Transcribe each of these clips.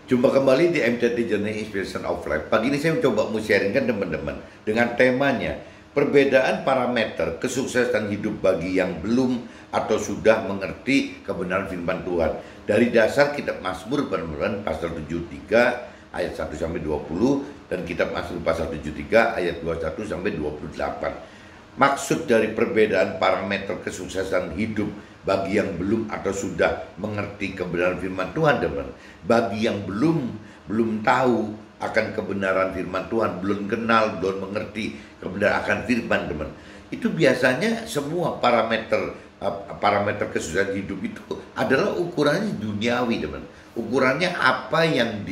Jumpa kembali di MCT Journey Inspiration of Life. Pagi ini saya coba mau sharingkan teman-teman dengan temanya perbedaan parameter kesuksesan hidup bagi yang belum atau sudah mengerti kebenaran firman Tuhan. Dari dasar kitab Mazmur teman-teman pasal 73 ayat 1 sampai 20 dan kitab Mazmur pasal 73 ayat 21 sampai 28. Maksud dari perbedaan parameter kesuksesan hidup bagi yang belum atau sudah mengerti kebenaran firman Tuhan, teman. Bagi yang belum tahu akan kebenaran firman Tuhan, belum kenal, belum mengerti kebenaran akan firman, teman. Itu biasanya semua parameter kesuksesan hidup itu adalah ukurannya duniawi, teman. Ukurannya apa yang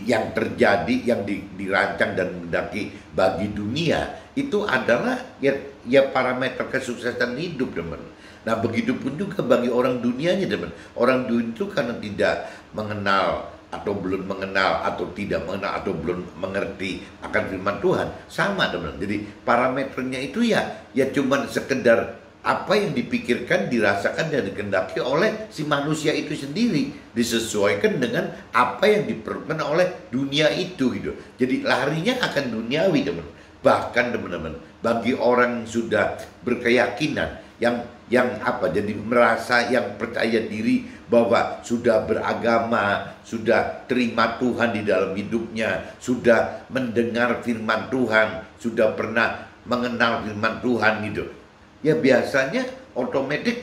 yang terjadi, yang dirancang dan mendaki bagi dunia, itu adalah ya parameter kesuksesan hidup, teman. Nah, begitupun juga bagi orang dunianya, teman. Orang dunia itu karena tidak mengenal atau belum mengenal atau tidak mengenal atau belum mengerti akan firman Tuhan, sama, teman. Jadi parameternya itu ya cuman sekedar apa yang dipikirkan, dirasakan dan dikehendaki oleh si manusia itu sendiri, disesuaikan dengan apa yang diperlukan oleh dunia itu gitu. Jadi larinya akan duniawi, teman. Bahkan teman-teman, bagi orang yang sudah berkeyakinan, jadi merasa, yang percaya diri bahwa sudah beragama, sudah terima Tuhan di dalam hidupnya, sudah mendengar firman Tuhan, sudah pernah mengenal firman Tuhan gitu. Ya biasanya otomatis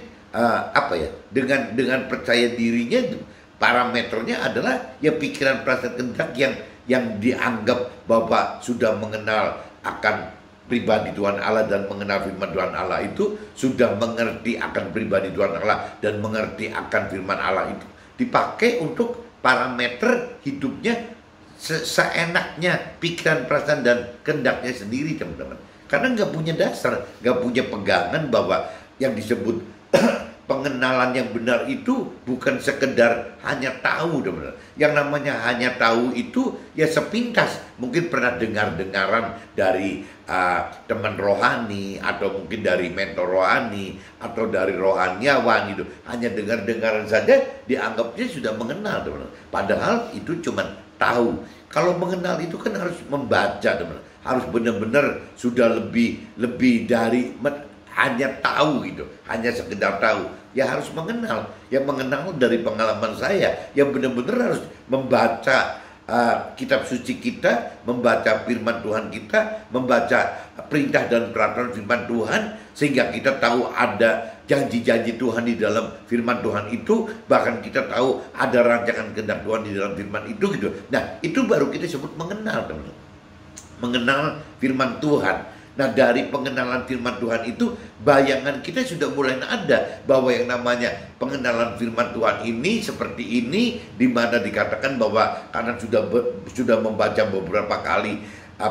dengan percaya dirinya, parameternya adalah ya pikiran, perasaan, kehendak yang dianggap bahwa sudah mengenal akan pribadi Tuhan Allah dan mengenal firman Tuhan Allah itu, sudah mengerti akan pribadi Tuhan Allah dan mengerti akan firman Allah itu, dipakai untuk parameter hidupnya seenaknya, pikiran, perasaan dan kehendaknya sendiri, teman-teman. Karena nggak punya dasar, nggak punya pegangan bahwa yang disebut pengenalan yang benar itu bukan sekedar hanya tahu, teman-teman. Yang namanya hanya tahu itu ya sepintas, mungkin pernah dengar-dengaran dari teman rohani, atau mungkin dari mentor rohani, atau dari rohaniawan gitu. Hanya dengar-dengaran saja dianggapnya sudah mengenal, teman-teman. Padahal itu cuma tahu. Kalau mengenal itu kan harus membaca, teman-teman. Harus benar-benar sudah lebih dari hanya tahu gitu, hanya sekedar tahu. Ya harus mengenal. Yang mengenal dari pengalaman saya, yang benar-benar harus membaca kitab suci kita, membaca firman Tuhan kita, membaca perintah dan peraturan firman Tuhan, sehingga kita tahu ada janji-janji Tuhan di dalam firman Tuhan itu, bahkan kita tahu ada rancangan kehendak Tuhan di dalam firman itu gitu. Nah, itu baru kita sebut mengenal, teman-teman. Mengenal firman Tuhan. Nah, dari pengenalan firman Tuhan itu, bayangan kita sudah mulai ada bahwa yang namanya pengenalan firman Tuhan ini seperti ini, di mana dikatakan bahwa karena sudah membaca beberapa kali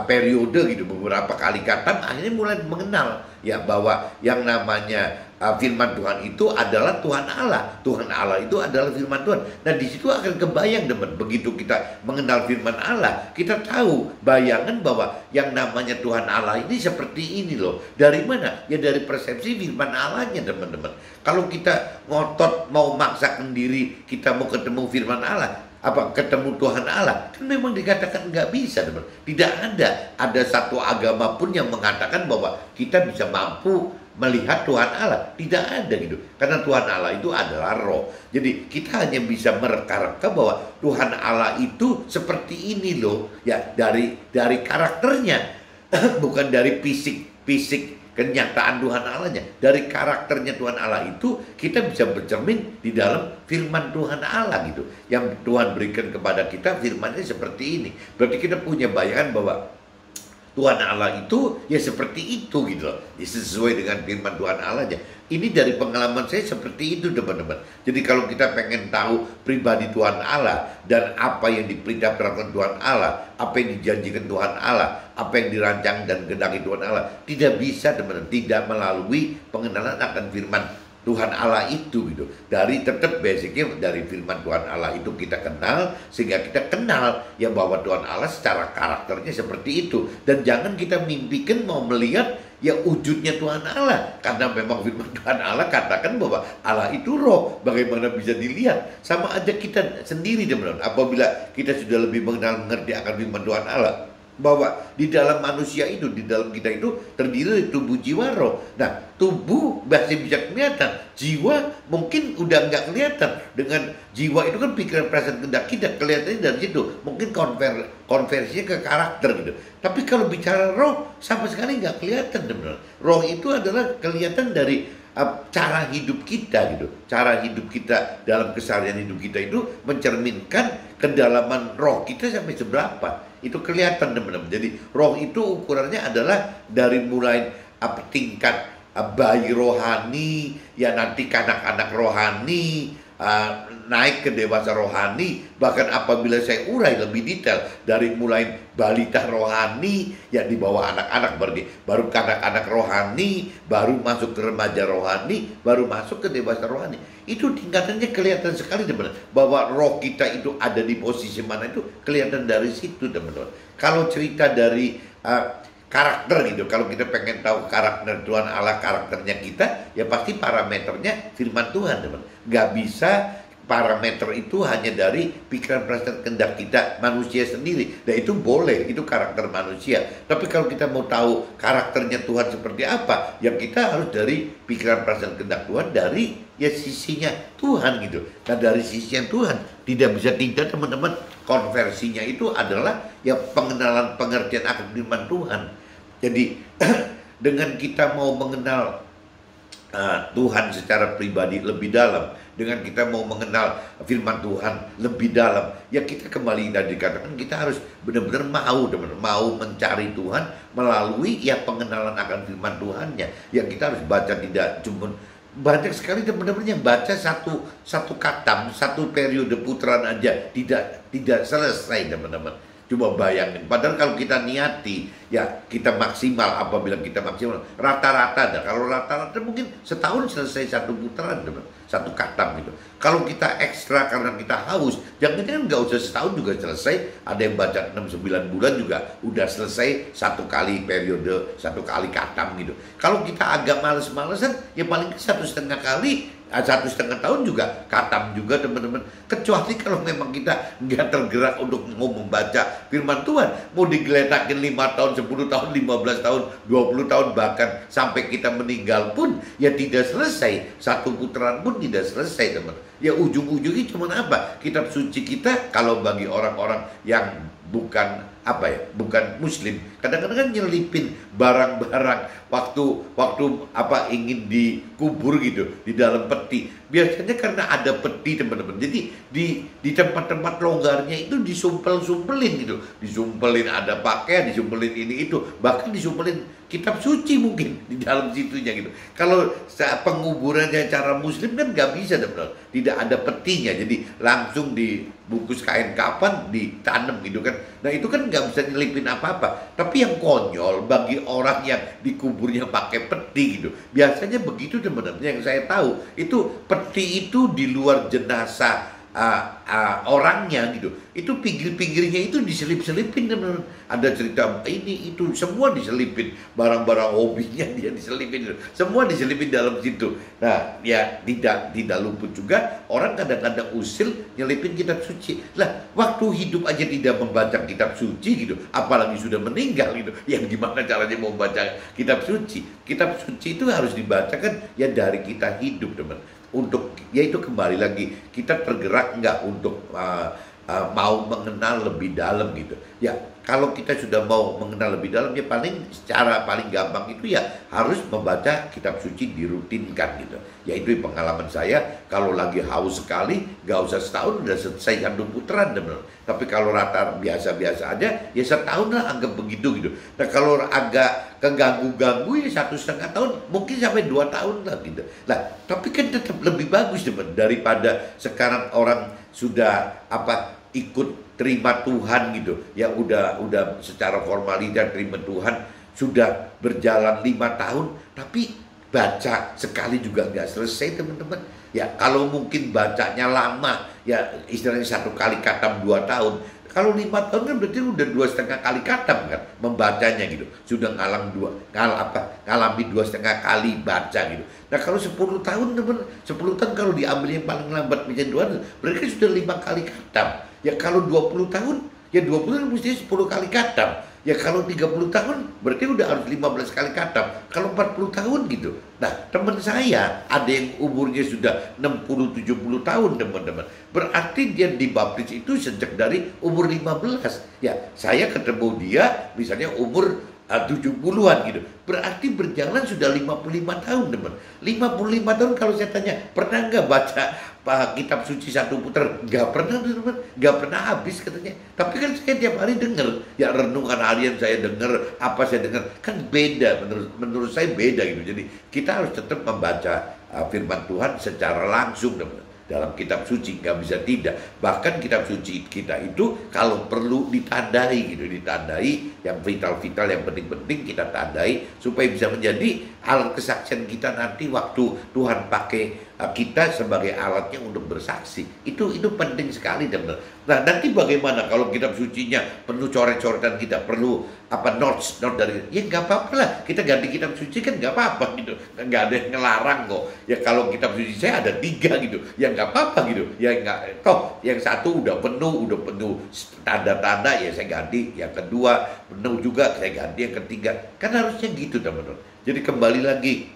periode gitu, beberapa kali kata, akhirnya mulai mengenal ya bahwa yang namanya firman Tuhan itu adalah Tuhan Allah. Tuhan Allah itu adalah firman Tuhan. Nah, di situ akan kebayang, teman. Begitu kita mengenal firman Allah, kita tahu bayangan bahwa yang namanya Tuhan Allah ini seperti ini loh. Dari mana? Ya dari persepsi firman Allahnya, teman-teman. Kalau kita ngotot mau maksakan diri, kita mau ketemu firman Allah, ketemu Tuhan Allah, kan memang dikatakan nggak bisa, teman. Tidak ada satu agama pun yang mengatakan bahwa kita bisa mampu melihat Tuhan Allah. Tidak ada gitu. Karena Tuhan Allah itu adalah roh. Jadi kita hanya bisa mereka-reka bahwa Tuhan Allah itu seperti ini loh. Ya dari karakternya, bukan dari fisik kenyataan Tuhan Allahnya. Dari karakternya Tuhan Allah itu kita bisa bercermin di dalam firman Tuhan Allah gitu. Yang Tuhan berikan kepada kita firman-Nya seperti ini. Berarti kita punya bayangan bahwa Tuhan Allah itu ya seperti itu gitu loh. Ya, sesuai dengan firman Tuhan Allahnya. Ini dari pengalaman saya seperti itu, teman-teman. Jadi kalau kita pengen tahu pribadi Tuhan Allah dan apa yang diperintahkan Tuhan Allah, apa yang dijanjikan Tuhan Allah, apa yang dirancang dan kehendaki Tuhan Allah, tidak bisa, teman-teman, tidak melalui pengenalan akan firman Tuhan Allah itu gitu. Dari tetap basicnya dari firman Tuhan Allah itu kita kenal, sehingga kita kenal ya bahwa Tuhan Allah secara karakternya seperti itu. Dan jangan kita mimpikan mau melihat ya wujudnya Tuhan Allah. Karena memang firman Tuhan Allah katakan bahwa Allah itu roh. Bagaimana bisa dilihat? Sama aja kita sendiri teman-teman. Apabila kita sudah lebih mengerti akan firman Tuhan Allah, bahwa di dalam manusia itu, di dalam kita itu terdiri dari tubuh, jiwa, roh. Nah, tubuh masih bisa kelihatan, jiwa mungkin udah nggak kelihatan. Dengan jiwa itu kan pikiran, perasaan, kehendak kita, kelihatannya dari situ. Mungkin konversinya ke karakter gitu. Tapi kalau bicara roh, sama sekali nggak kelihatan teman-teman. Roh itu adalah kelihatan dari cara hidup kita gitu. Cara hidup kita dalam keseharian hidup kita itu mencerminkan kedalaman roh kita sampai seberapa. Itu kelihatan teman-teman. Jadi roh itu ukurannya adalah dari mulai tingkat bayi rohani, ya nanti kanak-kanak rohani, naik ke dewasa rohani. Bahkan apabila saya urai lebih detail, dari mulai balita rohani, ya di bawah anak-anak berarti, baru kanak-kanak rohani, baru masuk ke remaja rohani, baru masuk ke dewasa rohani. Itu tingkatannya kelihatan sekali teman-teman, bahwa roh kita itu ada di posisi mana itu kelihatan dari situ teman-teman. Kalau cerita dari karakter gitu, kalau kita pengen tahu karakter Tuhan Allah, karakternya kita, ya pasti parameternya firman Tuhan teman. Nggak bisa parameter itu hanya dari pikiran, perasaan, kehendak kita manusia sendiri. Nah itu boleh, itu karakter manusia. Tapi kalau kita mau tahu karakternya Tuhan seperti apa, ya kita harus dari pikiran, perasaan, kehendak Tuhan, dari ya sisinya Tuhan gitu. Nah dari sisinya Tuhan tidak bisa tidak teman-teman. Konversinya itu adalah ya pengenalan, pengertian akan firman Tuhan. Jadi dengan kita mau mengenal Tuhan secara pribadi lebih dalam, dengan kita mau mengenal firman Tuhan lebih dalam, ya kita kembali tadi dikatakan kita harus benar-benar mau teman-teman, mau mencari Tuhan melalui ya pengenalan akan firman Tuhannya. Ya kita harus baca, tidak cuma banyak sekali teman-teman yang baca satu katam, satu periode putaran aja tidak selesai teman-teman. Coba bayangin, padahal kalau kita niati, ya kita maksimal. Apabila kita maksimal, rata-rata, kalau rata-rata mungkin setahun selesai satu putaran, satu katam gitu. Kalau kita ekstra karena kita haus, jangan-jangan nggak usah setahun juga selesai. Ada yang baca 6-9 bulan juga udah selesai satu kali periode, satu kali katam gitu. Kalau kita agak males-malesan, ya paling 1,5 kali, 1,5 tahun juga katam juga teman-teman. Kecuali kalau memang kita nggak tergerak untuk mau membaca firman Tuhan, mau digeletakin 5 tahun, 10 tahun, 15 tahun, 20 tahun, bahkan sampai kita meninggal pun ya tidak selesai. Satu putaran pun tidak selesai teman. Ya ujung-ujungnya cuma apa? Kitab suci kita kalau bagi orang-orang yang bukan bukan muslim, kadang-kadang kan nyelipin barang-barang waktu ingin dikubur gitu di dalam peti. Biasanya karena ada peti teman-teman, jadi di tempat-tempat longgarnya itu disumpel-sumpelin gitu, disumpelin ada pakaian, disumpelin ini itu, bahkan disumpelin kitab suci mungkin di dalam situnya gitu. Kalau penguburannya cara muslim kan nggak bisa teman-teman, tidak ada petinya, jadi langsung dibungkus kain kapan ditanam gitu kan. Nah itu kan nggak bisa nyelipin apa-apa. Tapi yang konyol bagi orang yang dikuburnya pakai peti gitu, biasanya begitu teman-teman. Yang saya tahu itu peti itu di luar jenazah orangnya gitu, itu pinggir-pinggirnya itu diselip-selipin teman-teman. Ada cerita ini itu semua diselipin, barang-barang hobinya dia diselipin gitu. Semua diselipin dalam situ. Nah ya tidak luput juga orang kadang-kadang usil nyelipin kitab suci. Lah waktu hidup aja tidak membaca kitab suci gitu, apalagi sudah meninggal gitu, yang gimana caranya mau baca kitab suci? Kitab suci itu harus dibacakan ya dari kita hidup teman. Untuk yaitu kembali lagi kita tergerak nggak untuk mau mengenal lebih dalam gitu. Ya kalau kita sudah mau mengenal lebih dalam, ya paling secara paling gampang itu ya harus membaca kitab suci, dirutinkan gitu. Ya itu pengalaman saya, kalau lagi haus sekali nggak usah setahun udah selesai satu putaran teman. Tapi kalau rata biasa-biasa aja ya setahun lah, anggap begitu gitu. Nah kalau agak keganggu-ganggu ya 1,5 tahun, mungkin sampai 2 tahun lah gitu. Nah tapi kan tetap lebih bagus teman, daripada sekarang orang sudah ikut terima Tuhan gitu ya, udah secara formalitas terima Tuhan, sudah berjalan 5 tahun tapi baca sekali juga nggak selesai teman-teman. Ya kalau mungkin bacanya lama ya istilahnya 1 kali katam 2 tahun. Kalau 5 tahun kan berarti udah 2,5 kali katam kan membacanya gitu, sudah ngalami 2,5 kali baca gitu. Nah kalau 10 tahun teman, 10 tahun kalau diambil yang paling lambat pujian Tuhan, mereka sudah 5 kali khatam. Ya kalau 20 tahun, ya 20 tahun mesti 10 kali khatam. Ya kalau 30 tahun berarti udah harus 15 kali khatam. Kalau 40 tahun gitu. Nah teman saya ada yang umurnya sudah 60-70 tahun teman-teman. Berarti dia dibaptis itu sejak dari umur 15. Ya saya ketemu dia misalnya umur 70-an gitu. Berarti berjalan sudah 55 tahun teman. 55 tahun kalau saya tanya, pernah nggak baca kitab suci satu putar? Nggak pernah teman. Nggak pernah habis katanya. Tapi kan saya tiap hari dengar. Ya renungan harian saya dengar, apa saya dengar. Kan beda, menurut saya beda gitu. Jadi kita harus tetap membaca firman Tuhan secara langsung teman. Dalam kitab suci nggak bisa tidak. Bahkan kitab suci kita itu kalau perlu ditandai gitu, ditandai yang vital-vital, yang penting-penting kita tandai supaya bisa menjadi alat kesaksian kita nanti waktu Tuhan pakai kita sebagai alatnya untuk bersaksi. Itu penting sekali teman. Nah nanti bagaimana kalau kitab sucinya penuh coret-coretan, kita perlu notes dari, ya nggak apa-apa lah, kita ganti kitab suci kan nggak apa-apa gitu, nggak ada yang ngelarang kok. Ya kalau kitab suci saya ada 3 gitu, ya nggak apa-apa gitu, ya nggak, toh yang satu udah penuh tanda-tanda, ya saya ganti, yang kedua penuh juga saya ganti, yang ketiga, kan harusnya gitu teman-teman. Jadi kembali lagi,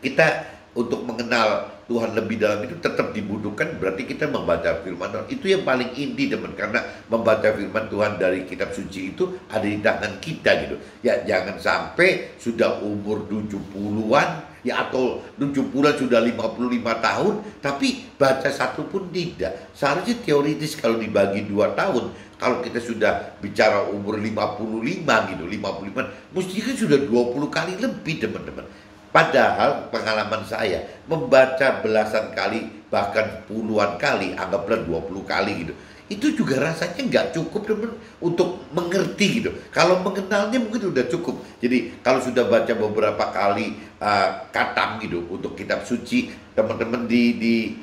kita untuk mengenal Tuhan lebih dalam itu tetap dibutuhkan, berarti kita membaca firman Tuhan. Itu yang paling inti teman, karena membaca firman Tuhan dari kitab suci itu ada di tangan kita gitu. Ya jangan sampai sudah umur 70-an ya atau 70-an sudah 55 tahun tapi baca satu pun tidak. Seharusnya teoritis kalau dibagi 2 tahun, kalau kita sudah bicara umur 55 gitu, 55, mesti kan sudah 20 kali lebih teman-teman. Padahal pengalaman saya membaca belasan kali, bahkan puluhan kali, anggaplah 20 kali gitu, itu juga rasanya nggak cukup teman untuk mengerti gitu. Kalau mengenalnya mungkin udah cukup. Jadi kalau sudah baca beberapa kali khatam gitu untuk kitab suci, teman-teman di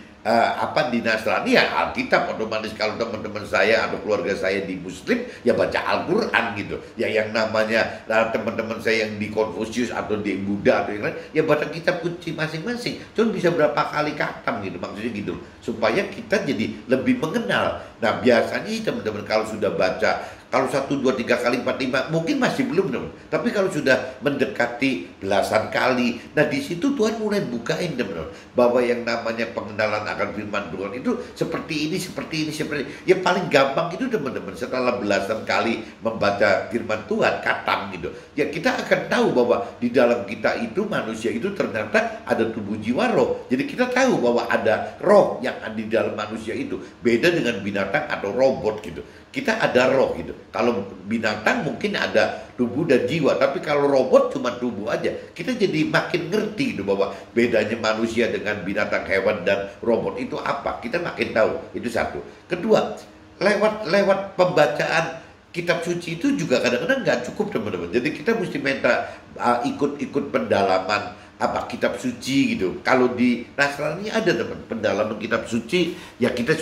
Nasrani ya Alkitab otomatis. Kalau teman-teman saya atau keluarga saya di Muslim ya baca Al-Quran gitu. Ya yang namanya teman-teman saya yang di Konfusius atau di Buddha atau yang lain ya baca kitab suci masing-masing. Cuma bisa berapa kali khatam gitu, maksudnya gitu, supaya kita jadi lebih mengenal. Nah biasanya teman-teman kalau sudah baca, kalau 1, 2, 3 kali, 4, 5 mungkin masih belum teman. Tapi kalau sudah mendekati belasan kali, nah di situ Tuhan mulai bukain teman-teman bahwa yang namanya pengenalan akan firman Tuhan itu seperti ini. Yang paling gampang itu teman-teman setelah belasan kali membaca firman Tuhan, khatam gitu. Ya kita akan tahu bahwa di dalam kita itu manusia itu ternyata ada tubuh jiwa roh. Jadi kita tahu bahwa ada roh yang ada di dalam manusia itu. Beda dengan binatang atau robot gitu. Kita ada roh gitu. Kalau binatang mungkin ada tubuh dan jiwa, tapi kalau robot cuma tubuh aja. Kita jadi makin ngerti gitu bahwa bedanya manusia dengan binatang, hewan dan robot itu apa. Kita makin tahu. Itu satu. Kedua, lewat pembacaan kitab suci itu juga kadang-kadang nggak cukup teman-teman. Jadi kita mesti minta ikut pendalaman kitab suci gitu. Kalau di Nasrani ada teman pendalaman kitab suci, ya kita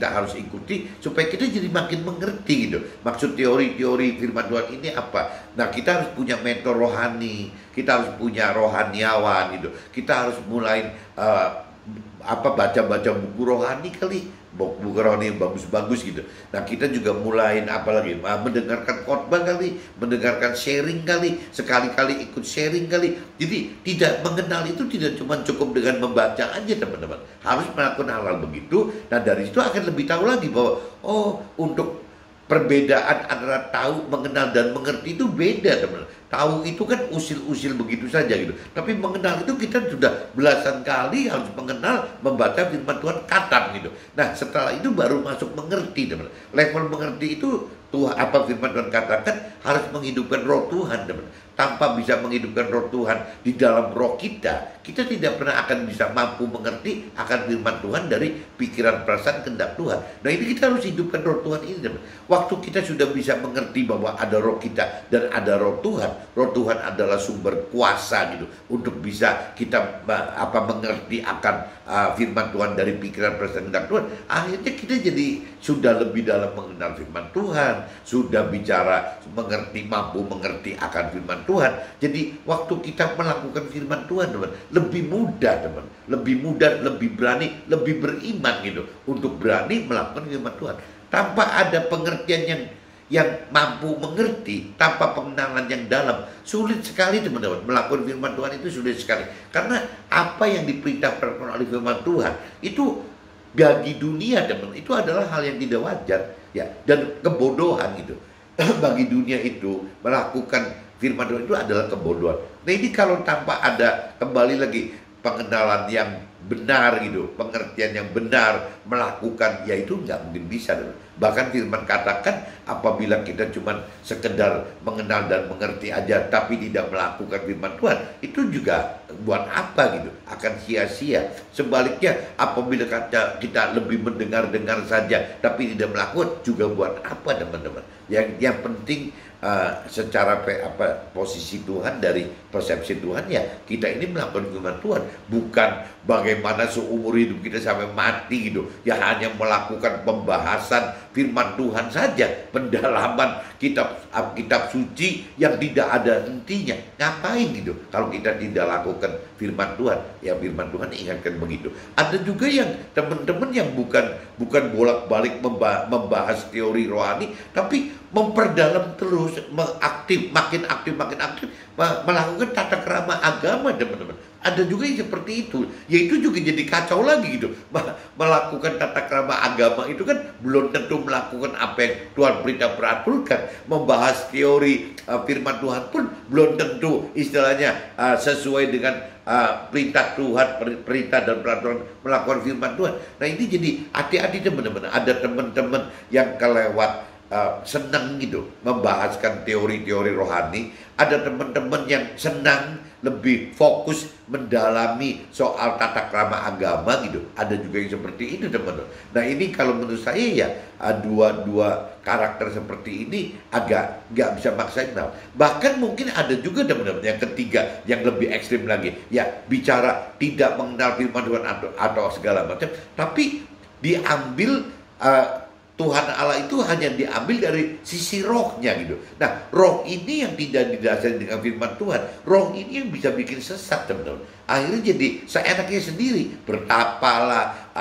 harus ikuti supaya kita jadi makin mengerti gitu. Maksud teori-teori firman Tuhan ini apa? Nah kita harus punya mentor rohani, kita harus punya rohaniawan gitu. Kita harus mulai baca-baca buku rohani kali, buku rohani yang bagus-bagus gitu. Nah kita juga mulai mendengarkan khotbah kali, mendengarkan sharing kali, sekali-kali ikut sharing kali. Jadi tidak mengenal itu tidak cuma cukup dengan membaca aja teman-teman, harus melakukan hal-hal begitu. Nah dari situ akan lebih tahu lagi bahwa untuk perbedaan antara tahu, mengenal dan mengerti itu beda teman-teman. Tahu itu kan usil-usil begitu saja gitu. Tapi mengenal itu kita sudah belasan kali harus mengenal, membaca firman Tuhan khatam gitu. Nah setelah itu baru masuk mengerti teman. Level mengerti itu apa firman Tuhan katakan harus menghidupkan roh Tuhan teman. Tanpa bisa menghidupkan roh Tuhan di dalam roh kita tidak pernah akan bisa mampu mengerti akan firman Tuhan dari pikiran, perasaan, kehendak Tuhan. Nah ini kita harus hidupkan roh Tuhan ini teman. Waktu kita sudah bisa mengerti bahwa ada roh kita dan ada roh Tuhan, Roh Tuhan adalah sumber kuasa gitu untuk bisa kita mengerti akan firman Tuhan dari pikiran perasaan kehendak Tuhan. Akhirnya kita jadi sudah lebih dalam mengenal firman Tuhan, sudah bicara mampu mengerti akan firman Tuhan. Jadi waktu kita melakukan firman Tuhan, teman, lebih mudah, teman, lebih mudah, lebih berani, lebih beriman gitu untuk berani melakukan firman Tuhan tanpa ada pengertian yang mampu mengerti, tanpa pengenalan yang dalam. Sulit sekali, teman-teman, melakukan firman Tuhan itu sulit sekali. Karena apa yang diperintahkan oleh firman Tuhan itu bagi dunia, teman, itu adalah hal yang tidak wajar, ya, dan kebodohan gitu. Bagi dunia itu melakukan firman Tuhan itu adalah kebodohan. Nah, ini kalau tanpa ada, kembali lagi, pengenalan yang benar gitu, pengertian yang benar, melakukan, ya itu nggak mungkin bisa. Bahkan firman katakan apabila kita cuma sekedar mengenal dan mengerti aja tapi tidak melakukan firman Tuhan, itu juga buat apa gitu, akan sia-sia. Sebaliknya apabila kita lebih mendengar-dengar saja tapi tidak melakukan, juga buat apa, teman-teman. Yang penting secara posisi Tuhan, dari persepsi Tuhan, ya kita ini melakukan firman Tuhan, bukan bagaimana seumur hidup kita sampai mati gitu, ya hanya melakukan pembahasan firman Tuhan saja, pendalaman kitab suci yang tidak ada hentinya. Ngapain gitu kalau kita tidak lakukan firman Tuhan? Ya firman Tuhan ingatkan begitu. Ada juga yang teman-teman yang bukan bolak-balik membahas teori rohani, tapi memperdalam terus, makin aktif melakukan tata krama agama, teman-teman. Ada juga yang seperti itu, yaitu juga jadi kacau lagi gitu. Melakukan tata krama agama itu kan belum tentu melakukan apa yang Tuhan perintahkan. Membahas teori firman Tuhan pun belum tentu istilahnya sesuai dengan perintah Tuhan, perintah dan peraturan melakukan firman Tuhan. Nah, ini jadi hati-hati, teman-teman. Ada teman-teman yang kelewat senang gitu membahaskan teori-teori rohani. Ada teman-teman yang senang lebih fokus mendalami soal tata krama agama gitu. Ada juga yang seperti itu, teman-teman. Nah, ini kalau menurut saya ya dua karakter seperti ini agak nggak bisa maksimal. Bahkan mungkin ada juga, teman-teman, yang ketiga yang lebih ekstrim lagi, ya bicara tidak mengenal firman Tuhan atau segala macam, tapi diambil Tuhan Allah itu hanya diambil dari sisi rohnya gitu. Nah, roh ini yang tidak didasari dengan firman Tuhan, roh ini yang bisa bikin sesat, teman-teman. Akhirnya jadi seenaknya sendiri, bertapalah,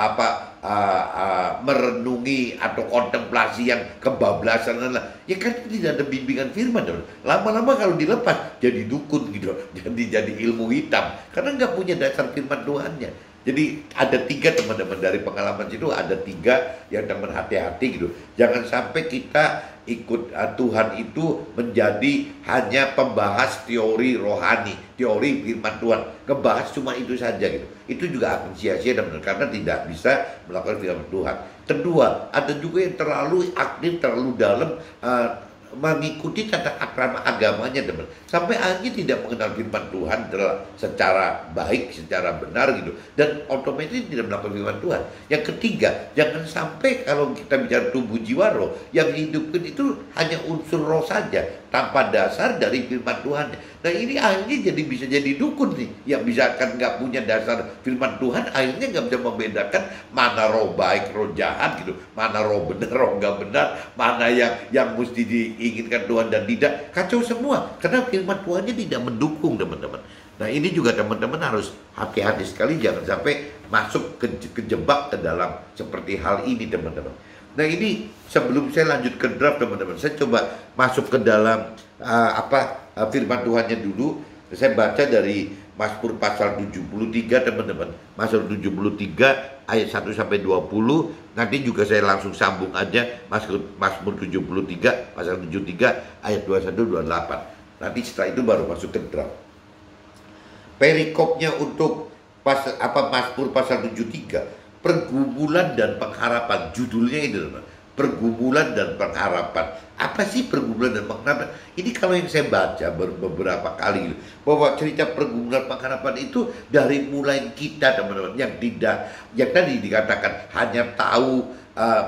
merenungi atau kontemplasi yang kebablasan, ya kan tidak ada bimbingan firman, teman. Lama-lama kalau dilepas jadi dukun gitu, jadi ilmu hitam, karena nggak punya dasar firman Tuhannya. Jadi ada tiga, teman-teman, dari pengalaman itu ada tiga yang teman hati-hati gitu. Jangan sampai kita ikut Tuhan itu menjadi hanya pembahas teori rohani, teori firman Tuhan, ngebahas cuma itu saja gitu. Itu juga akan sia-sia, teman-teman, karena tidak bisa melakukan firman Tuhan. Kedua, ada juga yang terlalu aktif, terlalu dalam mengikuti tata krama agamanya, teman, sampai akhirnya tidak mengenal firman Tuhan secara baik, secara benar gitu, dan otomatis tidak melakukan firman Tuhan. Yang ketiga, jangan sampai kalau kita bicara tubuh jiwa roh, yang hidupkan itu hanya unsur roh saja tanpa dasar dari firman Tuhan. Nah, ini akhirnya bisa jadi dukun nih, yang bisa kan nggak punya dasar firman Tuhan, akhirnya nggak bisa membedakan mana roh baik, roh jahat gitu, mana roh benar, roh nggak benar, mana yang mesti diinginkan Tuhan dan tidak, kacau semua karena firman Tuhannya tidak mendukung, teman-teman. Nah, ini juga teman-teman harus hati-hati sekali, jangan sampai masuk kejebak ke dalam seperti hal ini, teman-teman. Nah, ini sebelum saya lanjut ke draft, teman-teman, saya coba masuk ke dalam firman Tuhannya dulu. Saya baca dari Mazmur pasal 73, teman-teman. Mazmur 73 ayat 1 sampai 20. Nanti juga saya langsung sambung aja Mazmur 73 pasal 73 ayat 21 28. Nanti setelah itu baru masuk ke draft. Perikopnya untuk Mazmur pasal 73, pergumulan dan pengharapan. Judulnya ini, teman-teman, pergumulan dan pengharapan. Apa sih pergumulan dan pengharapan? Ini kalau yang saya baca beberapa kali, bahwa cerita pergumulan pengharapan itu dari mulai kita, teman-teman, yang tadi dikatakan hanya tahu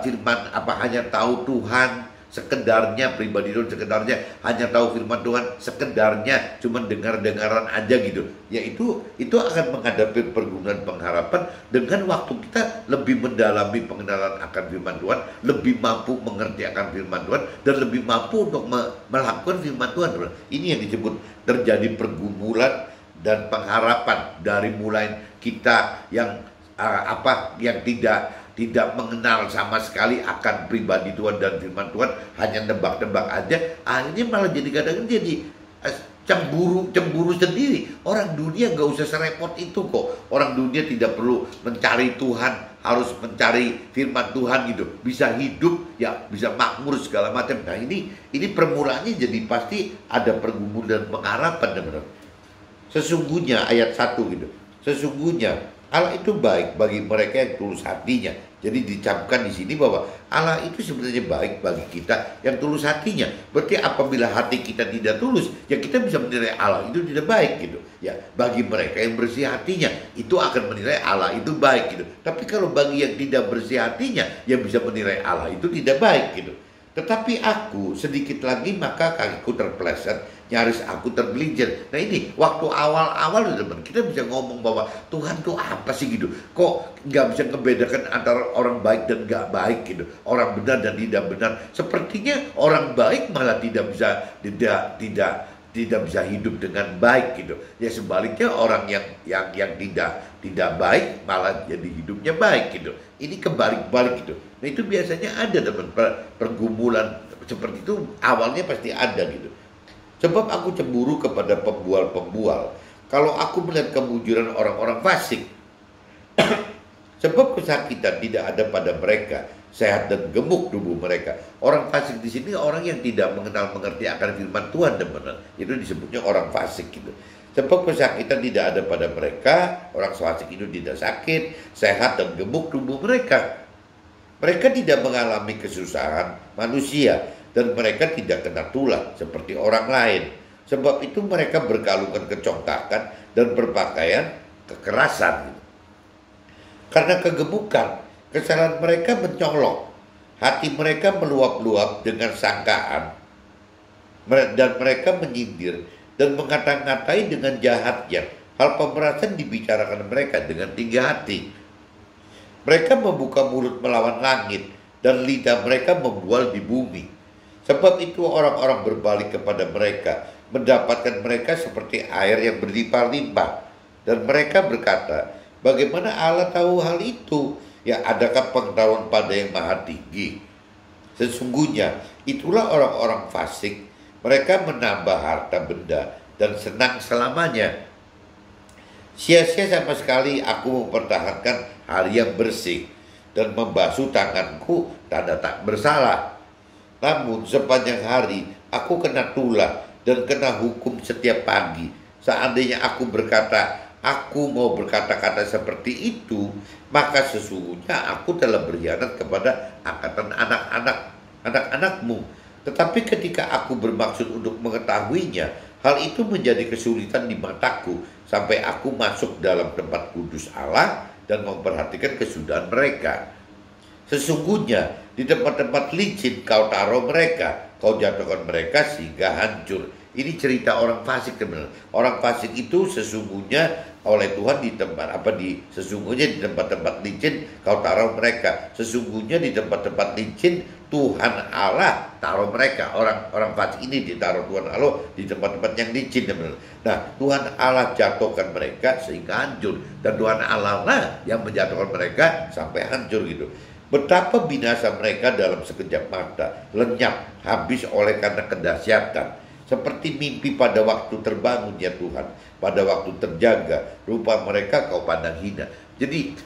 firman hanya tahu Tuhan sekedarnya pribadi Tuhan, sekedarnya hanya tahu firman Tuhan, sekedarnya cuma dengar-dengaran aja gitu. Ya itu akan menghadapi pergumulan pengharapan dengan waktu kita lebih mendalami pengenalan akan firman Tuhan, lebih mampu mengerti akan firman Tuhan, dan lebih mampu untuk melakukan firman Tuhan. Ini yang disebut terjadi pergumulan dan pengharapan dari mulai kita yang yang tidak mengenal sama sekali akan pribadi Tuhan dan firman Tuhan, hanya nebak-nebak aja, akhirnya malah jadi kadang-kadang jadi cemburu sendiri. Orang dunia nggak usah serepot itu kok. Orang dunia tidak perlu mencari Tuhan, harus mencari firman Tuhan gitu. Bisa hidup, ya bisa makmur segala macam. Nah ini permulaannya jadi pasti ada pergumulan dan pengharapan, teman-teman. Sesungguhnya ayat 1 gitu. Sesungguhnya Allah itu baik bagi mereka yang tulus hatinya. Jadi dicapkan di sini bahwa Allah itu sebenarnya baik bagi kita yang tulus hatinya. Berarti apabila hati kita tidak tulus, ya kita bisa menilai Allah itu tidak baik gitu. Ya, bagi mereka yang bersih hatinya, itu akan menilai Allah itu baik gitu. Tapi kalau bagi yang tidak bersih hatinya, yang bisa menilai Allah itu tidak baik gitu. Tetapi aku sedikit lagi maka kakiku terpeleset, nyaris aku tergelincir. Nah ini waktu awal-awal teman, kita bisa ngomong bahwa Tuhan tuh apa sih gitu. Kok nggak bisa membedakan antara orang baik dan nggak baik gitu, orang benar dan tidak benar. Sepertinya orang baik malah tidak bisa hidup dengan baik gitu. Ya sebaliknya orang yang tidak baik malah jadi hidupnya baik gitu. Ini kebalik-balik gitu. Nah itu biasanya ada teman, pergumulan seperti itu awalnya pasti ada gitu. Sebab aku cemburu kepada pembual-pembual kalau aku melihat kemujuran orang-orang fasik. Sebab kesakitan tidak ada pada mereka, sehat dan gemuk tubuh mereka. Orang fasik di sini orang yang tidak mengerti akan firman Tuhan, teman-teman. Itu disebutnya orang fasik gitu. Sebab kesakitan tidak ada pada mereka, orang fasik itu tidak sakit, sehat dan gemuk tubuh mereka. Mereka tidak mengalami kesusahan manusia dan mereka tidak kena tulah seperti orang lain. Sebab itu mereka berkalungkan kecongkakan dan berpakaian kekerasan. Karena kegemukan, kesalahan mereka mencolok, hati mereka meluap-luap dengan sangkaan, dan mereka menyindir dan mengata-ngatai dengan jahatnya. Hal pemerasan dibicarakan mereka dengan tinggi hati. Mereka membuka mulut melawan langit, dan lidah mereka membual di bumi. Sebab itu orang-orang berbalik kepada mereka, mendapatkan mereka seperti air yang berlimpah-limpah. Dan mereka berkata, bagaimana Allah tahu hal itu? Ya, adakah pengetahuan pada yang maha tinggi? Sesungguhnya itulah orang-orang fasik. Mereka menambah harta benda dan senang selamanya. Sia-sia sama sekali aku mempertahankan hal yang bersih dan membasuh tanganku tanda tak bersalah. Namun sepanjang hari aku kena tulah dan kena hukum setiap pagi. Seandainya aku berkata, aku mau berkata-kata seperti itu, maka sesungguhnya aku telah berkhianat kepada angkatan anak-anakmu. Tetapi ketika aku bermaksud untuk mengetahuinya, hal itu menjadi kesulitan di mataku, sampai aku masuk dalam tempat kudus Allah dan memperhatikan kesudahan mereka. Sesungguhnya di tempat-tempat licin kau taruh mereka, kau jatuhkan mereka sehingga hancur. Ini cerita orang fasik, teman-teman. Orang fasik itu sesungguhnya oleh Tuhan sesungguhnya di tempat-tempat licin kau taruh mereka. Sesungguhnya di tempat-tempat licin Tuhan Allah taruh mereka. Orang fasik ini ditaruh Tuhan Allah di tempat-tempat yang licin, teman-teman. Nah, Tuhan Allah jatuhkan mereka sehingga hancur, dan Tuhan Allah lah yang menjatuhkan mereka sampai hancur gitu. Betapa binasa mereka dalam sekejap mata, lenyap habis oleh karena kedahsyatan. Seperti mimpi pada waktu terbangun ya Tuhan, pada waktu terjaga, rupa mereka kau pandang hina. Jadi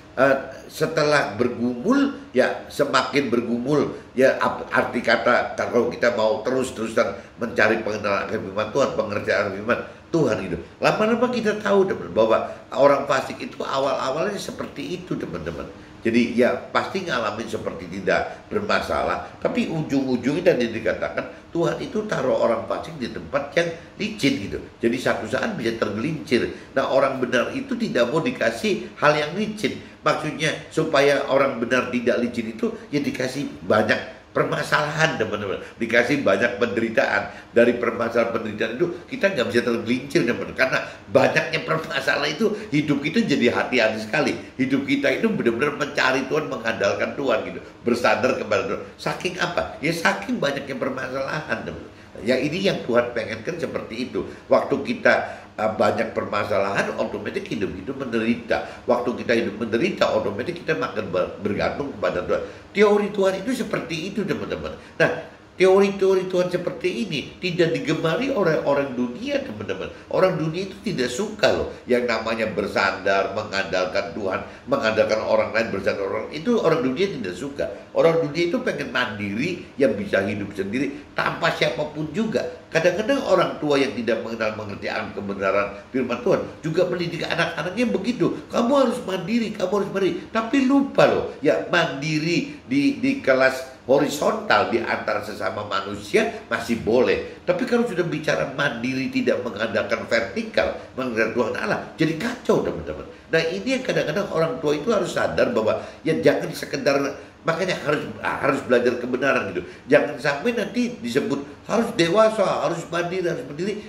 setelah bergumul, ya semakin bergumul, ya arti kata kalau kita mau terus-terusan mencari pengenalan firman Tuhan, pengertian firman Tuhan gitu. Lama-lama kita tahu teman bahwa orang fasik itu awal-awalnya seperti itu, teman-teman. Jadi ya pasti ngalamin seperti tidak bermasalah, tapi ujung-ujungnya tadi dikatakan Tuhan itu taruh orang fasik di tempat yang licin gitu. Jadi satu saat bisa tergelincir. Nah, orang benar itu tidak mau dikasih hal yang licin. Maksudnya supaya orang benar tidak licin itu ya dikasih banyak permasalahan, teman-teman. Dikasih banyak penderitaan. Dari permasalahan penderitaan itu kita nggak bisa tergelincir, teman-teman. Karena banyaknya permasalahan itu hidup kita jadi hati-hati sekali. Hidup kita itu benar-benar mencari Tuhan, mengandalkan Tuhan gitu, bersandar kepada Tuhan. Saking apa? Ya saking banyaknya permasalahan, teman-teman. Ya ini yang Tuhan pengenkan seperti itu. Waktu kita banyak permasalahan, otomatis hidup itu menderita. Waktu kita hidup menderita, otomatis kita makin bergantung kepada Tuhan. Teori Tuhan itu seperti itu, teman-teman. Nah, teori-teori Tuhan seperti ini tidak digemari oleh orang dunia, teman-teman. Orang dunia itu tidak suka loh yang namanya bersandar, mengandalkan Tuhan, mengandalkan orang lain, bersandar orang. Itu orang dunia tidak suka. Orang dunia itu pengen mandiri, yang bisa hidup sendiri tanpa siapapun juga. Kadang-kadang orang tua yang tidak mengerti kebenaran firman Tuhan juga mendidik anak-anaknya begitu. Kamu harus mandiri, kamu harus mandiri. Tapi lupa loh, ya mandiri di kelas horizontal di antara sesama manusia masih boleh. Tapi kalau sudah bicara mandiri, tidak mengandalkan vertikal, mengandalkan Tuhan Allah, jadi kacau, teman-teman. Nah ini yang kadang-kadang orang tua itu harus sadar bahwa ya jangan sekedar, makanya harus belajar kebenaran gitu. Jangan sampai nanti disebut harus dewasa, harus mandiri,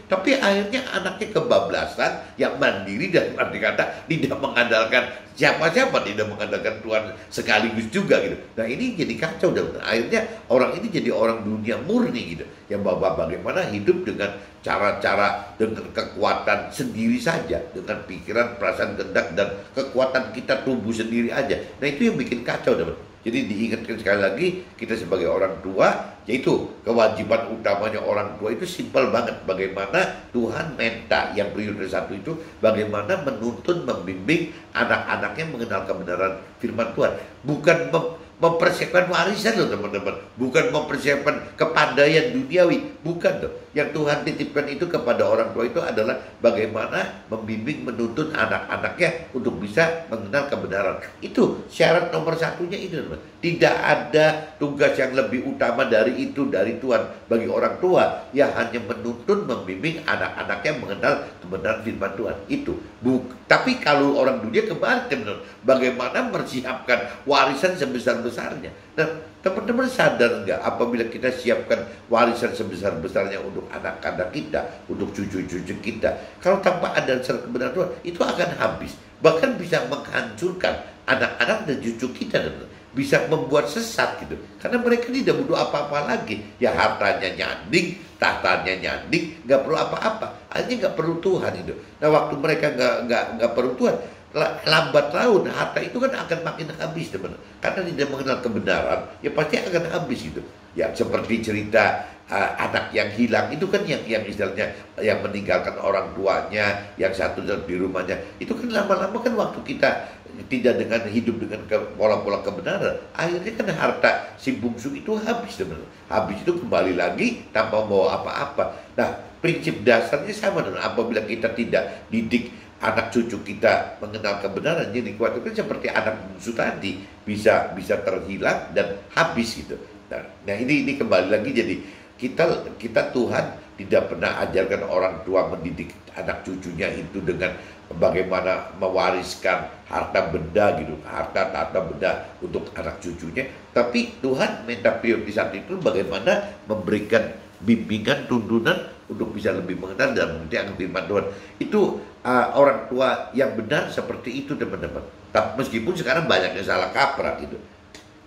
tapi akhirnya anaknya kebablasan, yang mandiri dan arti kata tidak mengandalkan siapa-siapa, tidak mengandalkan Tuhan sekaligus juga gitu. Nah ini jadi kacau, dan akhirnya orang ini jadi orang dunia murni gitu. Yang bagaimana hidup dengan cara-cara, dengan kekuatan sendiri saja, dengan pikiran, perasaan, kehendak, dan kekuatan kita tumbuh sendiri aja. Nah itu yang bikin kacau, teman. Jadi diingatkan sekali lagi, kita sebagai orang tua, yaitu kewajiban utamanya orang tua itu simpel banget. Bagaimana Tuhan minta yang periode satu itu, bagaimana menuntun, membimbing anak-anaknya mengenal kebenaran firman Tuhan. Bukan mempersiapkan warisan loh, teman-teman. Bukan mempersiapkan kepandaian duniawi. Bukan loh. Yang Tuhan titipkan itu kepada orang tua itu adalah bagaimana membimbing, menuntun anak-anaknya untuk bisa mengenal kebenaran. Itu syarat nomor satunya itu, teman. Tidak ada tugas yang lebih utama dari itu, dari Tuhan bagi orang tua, yang hanya menuntun, membimbing anak-anaknya mengenal kebenaran firman Tuhan. Itu. Tapi kalau orang dunia kebalik, teman-teman, bagaimana mempersiapkan warisan sebesar-besarnya. Nah, teman-teman sadar nggak apabila kita siapkan warisan sebesar-besarnya untuk anak-anak kita, untuk cucu-cucu kita, kalau tanpa ada dasar kebenaran Tuhan, itu akan habis. Bahkan bisa menghancurkan anak-anak dan cucu kita, teman-teman. Bisa membuat sesat gitu, karena mereka tidak butuh apa-apa lagi. Ya hartanya nyanding, tahtanya nyanding, nggak perlu apa-apa, akhirnya nggak perlu Tuhan itu. Nah waktu mereka nggak perlu Tuhan, lambat laun harta itu kan akan makin habis, teman. Karena tidak mengenal kebenaran, ya pasti akan habis gitu. Ya seperti cerita anak yang hilang itu kan, yang istilahnya yang meninggalkan orang tuanya, yang satu di rumahnya, itu kan lama-lama kan waktu kita tidak dengan hidup dengan pola-pola kebenaran, akhirnya kan harta si bungsu itu habis, teman. Habis itu kembali lagi tanpa membawa apa-apa. Nah prinsip dasarnya sama, dengan apabila kita tidak didik anak cucu kita mengenal kebenaran, jadi dikhawatirkan seperti anak bungsu tadi bisa terhilang dan habis gitu. Nah ini kembali lagi, jadi kita Tuhan tidak pernah ajarkan orang tua mendidik anak cucunya itu dengan bagaimana mewariskan harta benda gitu, harta benda untuk anak cucunya. Tapi Tuhan minta prioritas itu bagaimana memberikan bimbingan, tuntunan untuk bisa lebih mengenal dan mengerti akan firman Tuhan. Itu orang tua yang benar seperti itu, teman-teman. Tapi meskipun sekarang banyak yang salah kaprah gitu.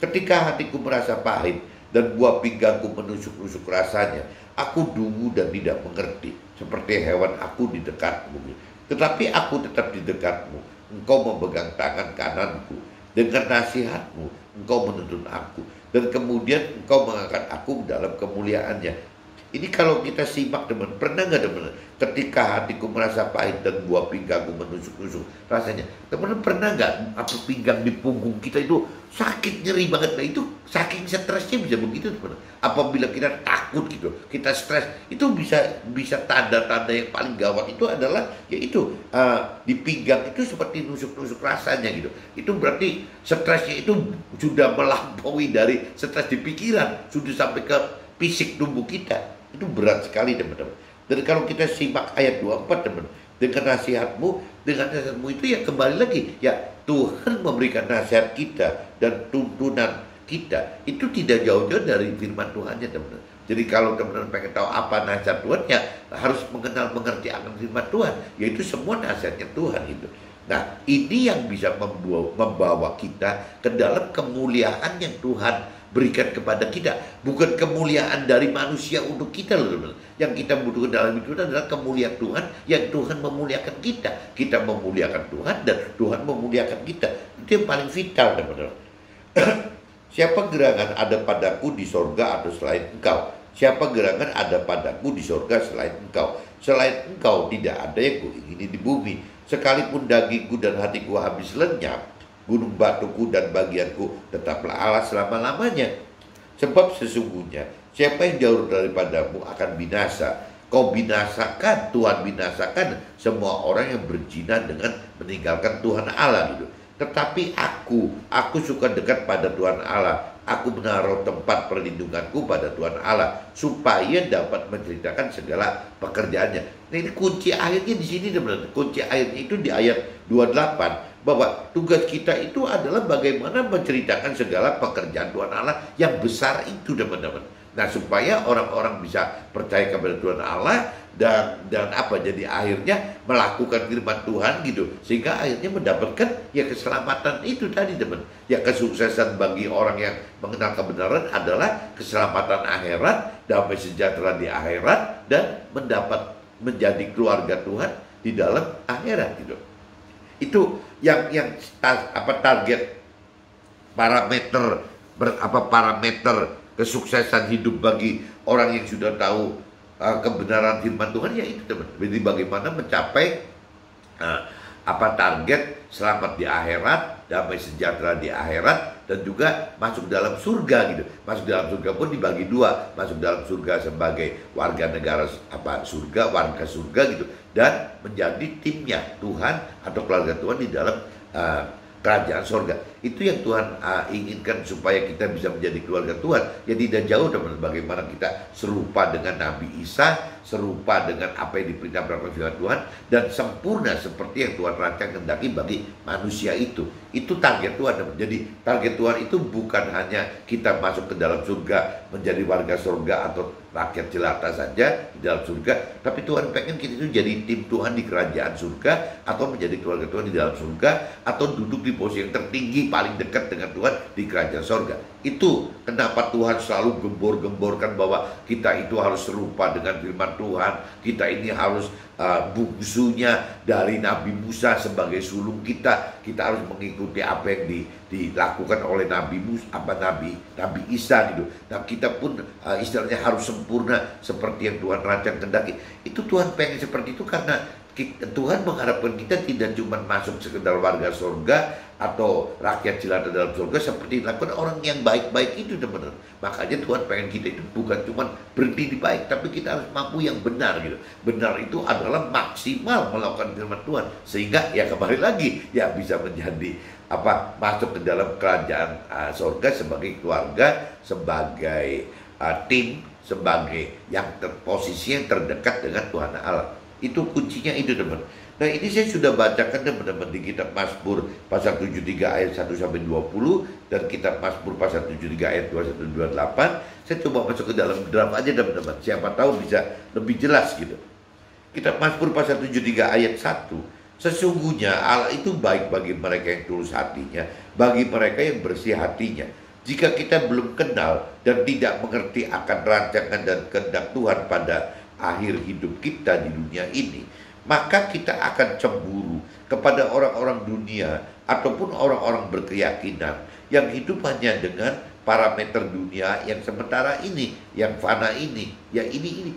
Ketika hatiku merasa pahit dan buah pinggangku menusuk-nusuk rasanya, aku dungu dan tidak mengerti, seperti hewan aku di dekatmu. Tetapi aku tetap di dekatmu. Engkau memegang tangan kananku. Dengan nasihatmu, engkau menuntun aku. Dan kemudian engkau mengangkat aku dalam kemuliaannya. Ini kalau kita simak, teman, pernah nggak, teman, ketika hatiku merasa pahit dan buah pinggangku menusuk-nusuk rasanya, teman, pernah nggak apa pinggang di punggung kita itu sakit, nyeri banget? Nah itu saking stresnya bisa begitu, teman. Apabila kita takut gitu, kita stres, itu bisa tanda-tanda yang paling gawat itu adalah yaitu di pinggang itu seperti nusuk-nusuk rasanya gitu. Itu berarti stresnya itu sudah melampaui dari stres di pikiran, sudah sampai ke fisik tubuh kita. Itu berat sekali, teman-teman. Dan kalau kita simak ayat 24, teman, dengan nasihatmu itu ya kembali lagi, ya Tuhan memberikan nasihat kita dan tuntunan kita itu tidak jauh-jauh dari firman Tuhannya, teman-teman. Jadi kalau teman-teman pengen tahu apa nasihat Tuhan, ya harus mengerti akan firman Tuhan, yaitu semua nasihatnya Tuhan itu. Nah, ini yang bisa membawa kita ke dalam kemuliaan yang Tuhan berikan kepada kita. Bukan kemuliaan dari manusia untuk kita, loh, teman-teman. Yang kita butuhkan dalam hidup itu adalah kemuliaan Tuhan, yang Tuhan memuliakan kita. Kita memuliakan Tuhan dan Tuhan memuliakan kita. Itu yang paling vital, teman-teman. Siapa gerangan ada padaku di sorga atau selain engkau? Siapa gerangan ada padaku di sorga selain engkau? Selain engkau tidak ada yang kuingini di bumi. Sekalipun dagingku dan hatiku habis lenyap, gunung batuku dan bagianku tetaplah Allah selama-lamanya. Sebab sesungguhnya siapa yang jauh daripadamu akan binasa. Kau binasakan, Tuhan binasakan semua orang yang berzina dengan meninggalkan Tuhan Allah gitu. Tetapi aku suka dekat pada Tuhan Allah. Aku menaruh tempat perlindunganku pada Tuhan Allah, supaya dapat menceritakan segala pekerjaannya. Nah, ini kunci akhirnya di sini, teman-teman. Kunci akhirnya itu di ayat 28, bahwa tugas kita itu adalah bagaimana menceritakan segala pekerjaan Tuhan Allah yang besar itu, teman-teman. Nah, supaya orang-orang bisa percaya kepada Tuhan Allah dan apa, jadi akhirnya melakukan firman Tuhan gitu, sehingga akhirnya mendapatkan ya keselamatan itu tadi, teman. Ya, kesuksesan bagi orang yang mengenal kebenaran adalah keselamatan akhirat, damai sejahtera di akhirat, dan menjadi keluarga Tuhan di dalam akhirat gitu. Itu yang target, parameter kesuksesan hidup bagi orang yang sudah tahu kebenaran firman Tuhan, ya itu, teman. Jadi bagaimana mencapai target selamat di akhirat, damai sejahtera di akhirat, dan juga masuk dalam surga gitu. Masuk dalam surga pun dibagi dua, masuk dalam surga sebagai warga negara surga, warga surga gitu, dan menjadi timnya Tuhan atau keluarga Tuhan di dalam kerajaan surga. Itu yang Tuhan inginkan, supaya kita bisa menjadi keluarga Tuhan. Ya, tidak jauh, teman-teman, bagaimana kita serupa dengan Nabi Isa, serupa dengan apa yang diperintahkan oleh Tuhan, dan sempurna seperti yang Tuhan rancang kehendaki bagi manusia itu. Itu target Tuhan, teman. Jadi target Tuhan itu bukan hanya kita masuk ke dalam surga, menjadi warga surga atau rakyat jelata saja di dalam surga, tapi Tuhan pengen kita itu jadi tim Tuhan di kerajaan surga, atau menjadi keluarga Tuhan di dalam surga, atau duduk di posisi yang tertinggi paling dekat dengan Tuhan di kerajaan surga. Itu kenapa Tuhan selalu gembor-gemborkan bahwa kita itu harus serupa dengan firman Tuhan. Kita ini harus bungsunya dari Nabi Musa sebagai sulung kita. Kita harus mengikuti apa yang dilakukan oleh Nabi Isa gitu. Nah, kita pun istilahnya harus sempurna seperti yang Tuhan rancang kehendaki. Itu Tuhan pengen seperti itu, karena Tuhan mengharapkan kita tidak cuma masuk sekedar warga surga atau rakyat jelata dalam surga seperti dilakukan orang yang baik-baik itu, teman-teman. Makanya Tuhan pengen kita itu bukan cuma berhenti di baik, tapi kita harus mampu yang benar gitu. Benar itu adalah maksimal melakukan firman Tuhan, sehingga ya kembali lagi ya bisa menjadi masuk ke dalam kerajaan surga sebagai keluarga, sebagai tim, sebagai yang posisi yang terdekat dengan Tuhan Allah. Itu kuncinya itu, teman. Nah, ini saya sudah bacakan, teman-teman, di kitab Mazmur pasal 73 ayat 1-20 dan kitab Mazmur pasal 73 ayat 21-28. Saya coba masuk ke dalam draft aja, teman-teman. Siapa tahu bisa lebih jelas gitu. Kitab Mazmur pasal 73 ayat 1. Sesungguhnya Allah itu baik bagi mereka yang tulus hatinya, bagi mereka yang bersih hatinya. Jika kita belum kenal dan tidak mengerti akan rancangan dan kehendak Tuhan pada akhir hidup kita di dunia ini, maka kita akan cemburu kepada orang-orang dunia ataupun orang-orang berkeyakinan yang hidup hanya dengan parameter dunia yang sementara ini, yang fana ini, ya ini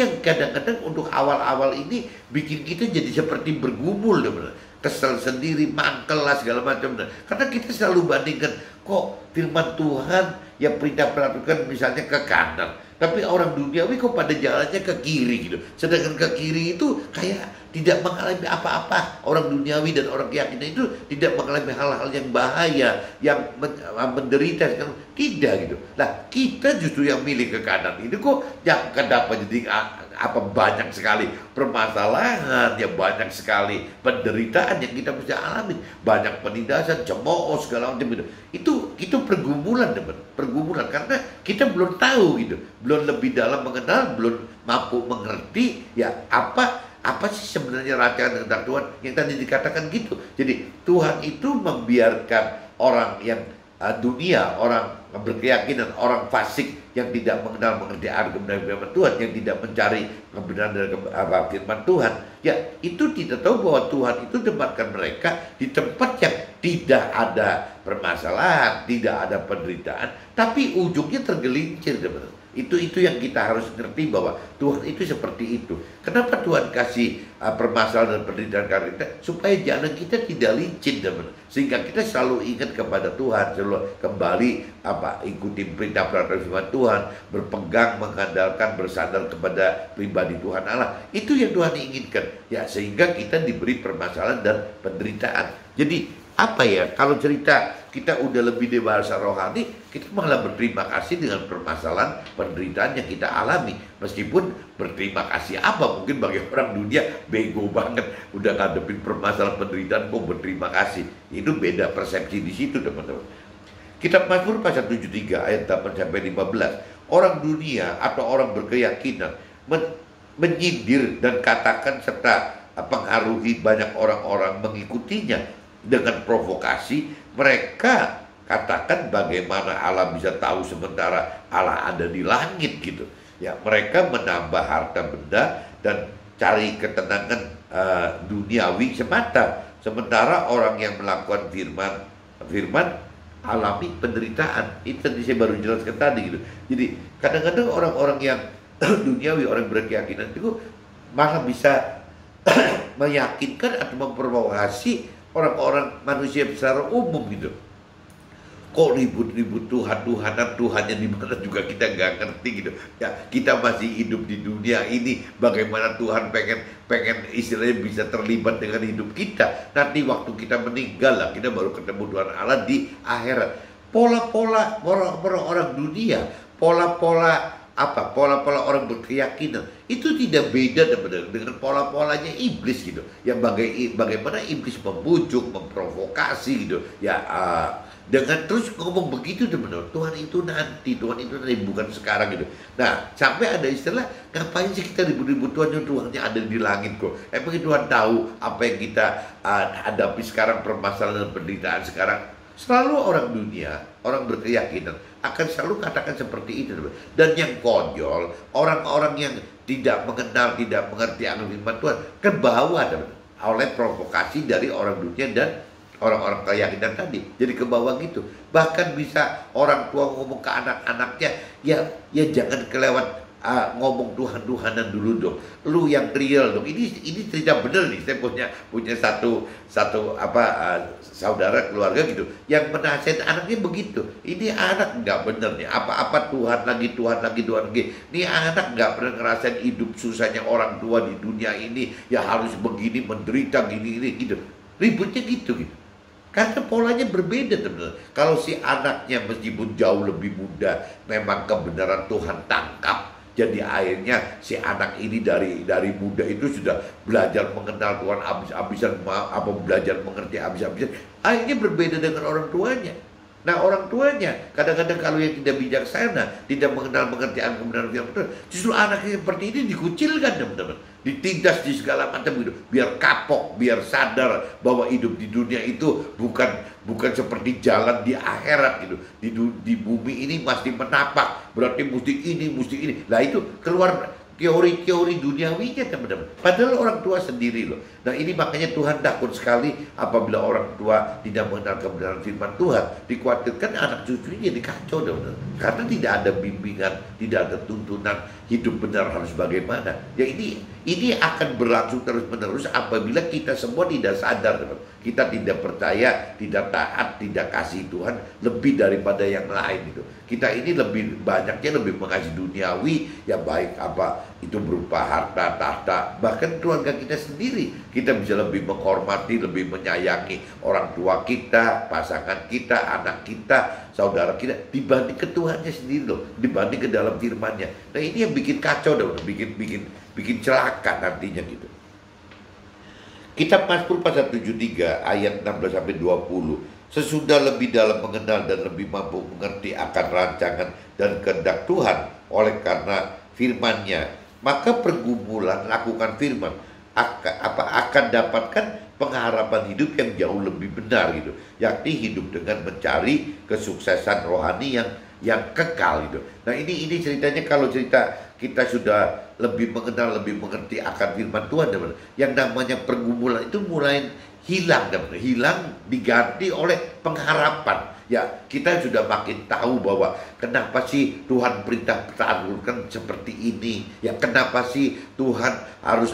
yang kadang-kadang untuk awal-awal ini bikin kita jadi seperti bergumul, teman-teman. Kesel sendiri, mangkel lah segala macam. Karena kita selalu bandingkan, kok firman Tuhan yang perintah peraturan misalnya ke kanan, tapi orang duniawi kok pada jalannya ke kiri gitu. Sedangkan ke kiri itu kayak tidak mengalami apa-apa. Orang duniawi dan orang keyakinan itu tidak mengalami hal-hal yang bahaya, yang menderita. Tidak gitu. Nah, kita justru yang milih ke kanan ini kok yang kenapa jadi banyak sekali permasalahan, ya banyak sekali penderitaan yang kita bisa alami, banyak penindasan, cemooh segala macam itu itu pergumulan teman, pergumulan karena kita belum tahu gitu, belum lebih dalam mengenal, belum mampu mengerti ya apa sih sebenarnya rancangan kehendak Tuhan yang tadi dikatakan gitu. Jadi Tuhan itu membiarkan orang yang dunia, orang berkeyakinan, orang fasik yang tidak mengenal mengerti arti kebenaran firman Tuhan, yang tidak mencari kebenaran dari firman Tuhan, ya itu tidak tahu bahwa Tuhan itu tempatkan mereka di tempat yang tidak ada permasalahan, tidak ada penderitaan, tapi ujungnya tergelincir, teman-teman. Itu yang kita harus ngerti bahwa Tuhan itu seperti itu. Kenapa Tuhan kasih permasalahan dan penderitaan karena kita? Supaya jalan kita tidak licin, teman. Sehingga kita selalu ingat kepada Tuhan, selalu kembali ikuti perintah-perintah firman Tuhan, berpegang, mengandalkan, bersandar kepada pribadi Tuhan Allah. Itu yang Tuhan inginkan. Ya, sehingga kita diberi permasalahan dan penderitaan. Jadi apa ya, kalau cerita kita udah lebih dewasa rohani, kita malah berterima kasih dengan permasalahan penderitaan yang kita alami. Meskipun berterima kasih apa, mungkin bagi orang dunia bego banget, udah ngadepin permasalahan penderitaan kok berterima kasih. Itu beda persepsi di situ, teman-teman. Kitab Mazmur pasal 73 ayat 8-15. Orang dunia atau orang berkeyakinan menyindir dan katakan serta pengaruhi banyak orang-orang mengikutinya. Dengan provokasi mereka katakan bagaimana Allah bisa tahu sementara Allah ada di langit gitu. Ya, mereka menambah harta benda dan cari ketenangan duniawi semata. Sementara orang yang melakukan firman alami penderitaan. Itu tadi saya baru jelaskan tadi gitu. Jadi kadang-kadang orang-orang yang duniawi, orang berkeyakinan itu malah bisa meyakinkan atau memprovokasi orang-orang manusia secara umum gitu. Kok ribut-ribut Tuhannya di mana juga kita nggak ngerti gitu. Ya, kita masih hidup di dunia ini, bagaimana Tuhan pengen istilahnya bisa terlibat dengan hidup kita. Nanti waktu kita meninggal lah, kita baru ketemu Tuhan Allah di akhirat. Pola-pola orang dunia, pola-pola orang berkeyakinan itu tidak beda dengan pola-polanya iblis gitu. Yang bagaimana iblis membujuk, memprovokasi gitu. Ya dengan terus ngomong begitu, teman-teman. Tuhan itu nanti bukan sekarang gitu. Nah, sampai ada istilah, ngapain sih kita ribut-ribut Tuhannya ada di langit kok. Emang Tuhan tahu apa yang kita hadapi sekarang, permasalahan dan penderitaan sekarang. Selalu orang dunia, orang berkeyakinan akan selalu katakan seperti itu. Dan yang konyol, orang-orang yang tidak mengenal, tidak mengerti akan firman Tuhan, kebawa oleh provokasi dari orang dunia dan orang-orang keyakinan tadi. Jadi ke bawah gitu. Bahkan bisa orang tua ngomong ke anak-anaknya, ya jangan kelewat ngomong Tuhan-Tuhanan dulu dong. Lu yang real dong. Ini cerita bener nih. Saya punya satu saudara keluarga gitu yang menasihat anaknya begitu. Ini anak nggak bener nih. Apa-apa Tuhan lagi. Ini anak nggak pernah ngerasain hidup susahnya orang tua di dunia ini. Ya harus begini, menderita gini gitu. Ributnya gitu. Karena polanya berbeda, teman-teman. Kalau si anaknya meskipun jauh lebih muda, memang kebenaran Tuhan tangkap. Jadi akhirnya si anak ini dari muda itu sudah belajar mengenal Tuhan habis-habisan, belajar mengerti habis-habisan. Akhirnya berbeda dengan orang tuanya. Nah, orang tuanya kadang-kadang kalau yang tidak bijaksana, tidak mengenal mengerti kebenaran firman Tuhan, justru anaknya seperti ini dikucilkan, teman-teman. Ditindas di segala macam gitu, biar kapok, biar sadar bahwa hidup di dunia itu bukan seperti jalan di akhirat gitu. Di bumi ini masih menapak, berarti mesti ini. Nah, itu keluar teori-teori duniawinya, teman-teman. Padahal orang tua sendiri loh. Nah, ini makanya Tuhan takut sekali apabila orang tua tidak mengenal kebenaran firman Tuhan. Dikhawatirkan anak cucunya jadi kacau, teman-teman. Karena tidak ada bimbingan, tidak ada tuntunan hidup benar harus bagaimana. Ya ini akan berlangsung terus-menerus apabila kita semua tidak sadar, teman-teman. Kita tidak percaya, tidak taat, tidak kasih Tuhan lebih daripada yang lain itu. Kita ini lebih mengasihi duniawi, ya baik apa itu berupa harta, tahta, bahkan keluarga kita sendiri. Kita bisa lebih menghormati, lebih menyayangi orang tua kita, pasangan kita, anak kita, saudara kita, dibanding ke Tuhannya sendiri loh, dibanding ke dalam firman-Nya. Nah, ini yang bikin kacau, bikin celaka nantinya gitu. Kitab Mazmur pasal 73 ayat 16-20. Sesudah lebih dalam mengenal dan lebih mampu mengerti akan rancangan dan kehendak Tuhan oleh karena firman-Nya, maka pergumulan lakukan firman akan dapatkan pengharapan hidup yang jauh lebih benar gitu, yakni hidup dengan mencari kesuksesan rohani yang kekal gitu. Nah ini ceritanya, kalau cerita kita sudah lebih mengenal, lebih mengerti akan firman Tuhan, teman, yang namanya pergumulan itu mulai hilang, teman, hilang diganti oleh pengharapan. Ya, kita sudah makin tahu bahwa kenapa sih Tuhan perintah salurkan seperti ini. Ya, kenapa sih Tuhan harus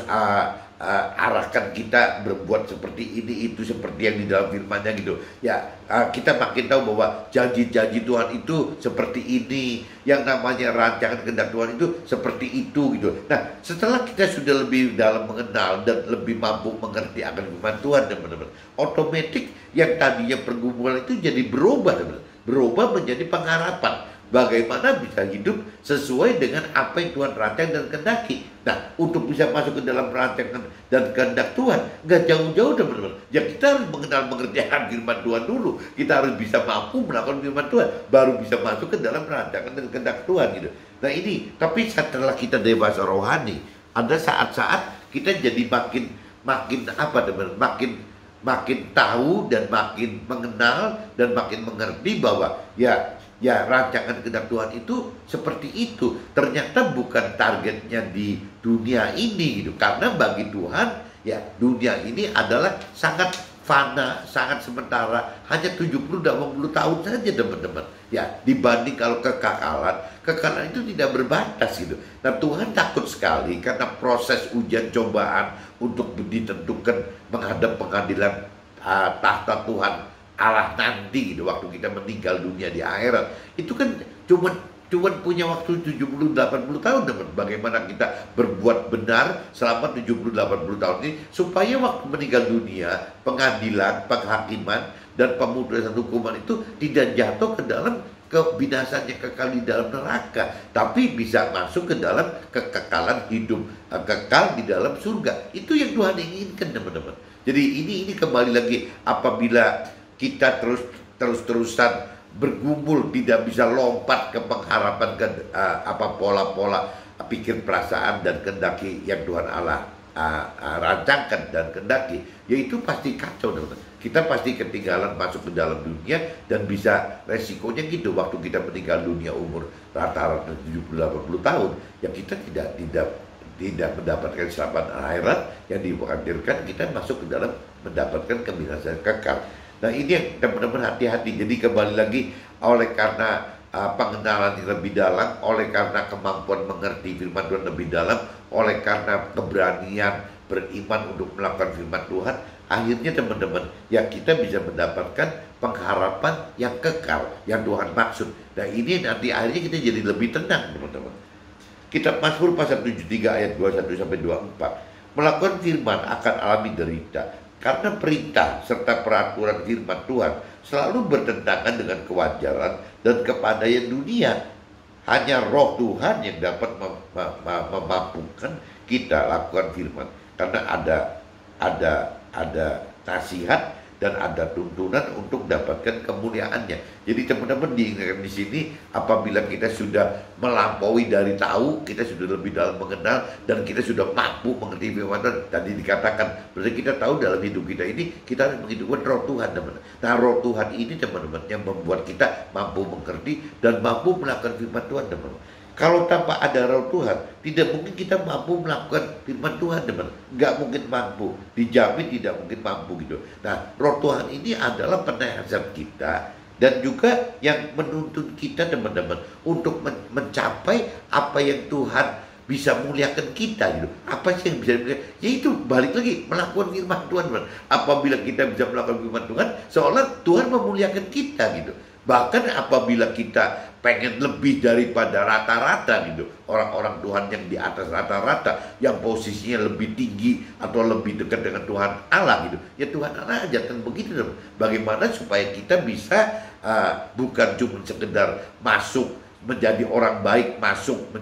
arahkan kita berbuat seperti ini, itu seperti yang di dalam firman-Nya gitu. Ya, kita makin tahu bahwa janji-janji Tuhan itu seperti ini, yang namanya rancangan kehendak Tuhan itu seperti itu gitu. Nah, setelah kita sudah lebih dalam mengenal dan lebih mampu mengerti akan firman Tuhan, teman-teman, otomatis yang tadinya pergumulan itu jadi berubah, teman-teman, berubah menjadi pengharapan. Bagaimana bisa hidup sesuai dengan apa yang Tuhan rancang dan kehendaki. Nah, untuk bisa masuk ke dalam rancangan dan kehendak Tuhan, nggak jauh-jauh, teman-teman. Ya, kita harus mengenal mengerti firman Tuhan dulu. Kita harus bisa mampu melakukan firman Tuhan, baru bisa masuk ke dalam rancangan dan kehendak Tuhan gitu. Nah ini, tapi setelah kita dewasa rohani, ada saat-saat kita jadi makin apa, teman-teman, makin tahu dan makin mengenal dan makin mengerti bahwa ya rancangan kehendak Tuhan itu seperti itu. Ternyata bukan targetnya di dunia ini gitu. Karena bagi Tuhan ya dunia ini adalah sangat fana, sangat sementara, hanya 70-80 tahun saja, teman-teman. Ya, dibanding kalau kekekalan itu tidak berbatas gitu. Nah, Tuhan takut sekali karena proses ujian cobaan untuk ditentukan menghadap pengadilan tahta Tuhan Allah nanti gitu, waktu kita meninggal dunia di akhirat. Itu kan cuman punya waktu 70-80 tahun, teman. Bagaimana kita berbuat benar selama 70-80 tahun ini supaya waktu meninggal dunia, pengadilan, penghakiman dan pemutusan hukuman itu tidak jatuh ke dalam kebinasan yang kekal di dalam neraka, tapi bisa masuk ke dalam kekekalan hidup, kekal di dalam surga. Itu yang Tuhan inginkan, teman-teman. Jadi ini kembali lagi, apabila kita terus-terusan bergumul, tidak bisa lompat ke pengharapan, ke pola-pola pikir, perasaan dan kehendaki yang Tuhan Allah rancangkan dan kehendaki, yaitu pasti kacau, teman-teman. Kita pasti ketinggalan masuk ke dalam dunia, dan bisa resikonya gitu, waktu kita meninggal dunia umur rata-rata 70-80 tahun, ya kita tidak mendapatkan selamat akhirat, yang dikhawatirkan kita masuk ke dalam mendapatkan kebinasaan kekal. Nah ini yang teman-teman hati-hati. Jadi kembali lagi, oleh karena pengenalan yang lebih dalam, oleh karena kemampuan mengerti firman Tuhan lebih dalam, oleh karena keberanian beriman untuk melakukan firman Tuhan, akhirnya teman-teman ya kita bisa mendapatkan pengharapan yang kekal yang Tuhan maksud. Nah ini nanti akhirnya kita jadi lebih tenang, teman-teman. Kitab Mazmur pasal 73 ayat 21-24, melakukan firman akan alami derita, karena perintah serta peraturan firman Tuhan selalu bertentangan dengan kewajaran dan kepandaian dunia. Hanya roh Tuhan yang dapat memampukan kita lakukan firman. Karena ada nasihat dan ada tuntunan untuk dapatkan kemuliaannya. Jadi teman-teman diingatkan di sini, apabila kita sudah melampaui dari tahu, kita sudah lebih dalam mengenal, dan kita sudah mampu mengerti firman Tuhan. Tadi dikatakan, berarti kita tahu dalam hidup kita ini, kita harus menghidupkan roh Tuhan, teman-teman. Nah roh Tuhan ini, teman-teman, yang membuat kita mampu mengerti dan mampu melakukan firman Tuhan, teman-teman. Kalau tanpa ada roh Tuhan, tidak mungkin kita mampu melakukan firman Tuhan, teman. Nggak mungkin mampu, dijamin tidak mungkin mampu gitu. Nah, roh Tuhan ini adalah penasihat kita, dan juga yang menuntun kita, teman-teman, untuk mencapai apa yang Tuhan bisa muliakan kita gitu. Apa sih yang bisa muliakan? Yaitu balik lagi melakukan firman Tuhan, teman. Apabila kita bisa melakukan firman Tuhan, seolah Tuhan memuliakan kita gitu. Bahkan apabila kita pengen lebih daripada rata-rata gitu, orang-orang Tuhan yang di atas rata-rata, yang posisinya lebih tinggi atau lebih dekat dengan Tuhan Allah gitu, ya Tuhan Allah ajarkan begitu. Bagaimana supaya kita bisa bukan cuma sekedar masuk menjadi orang baik, masuk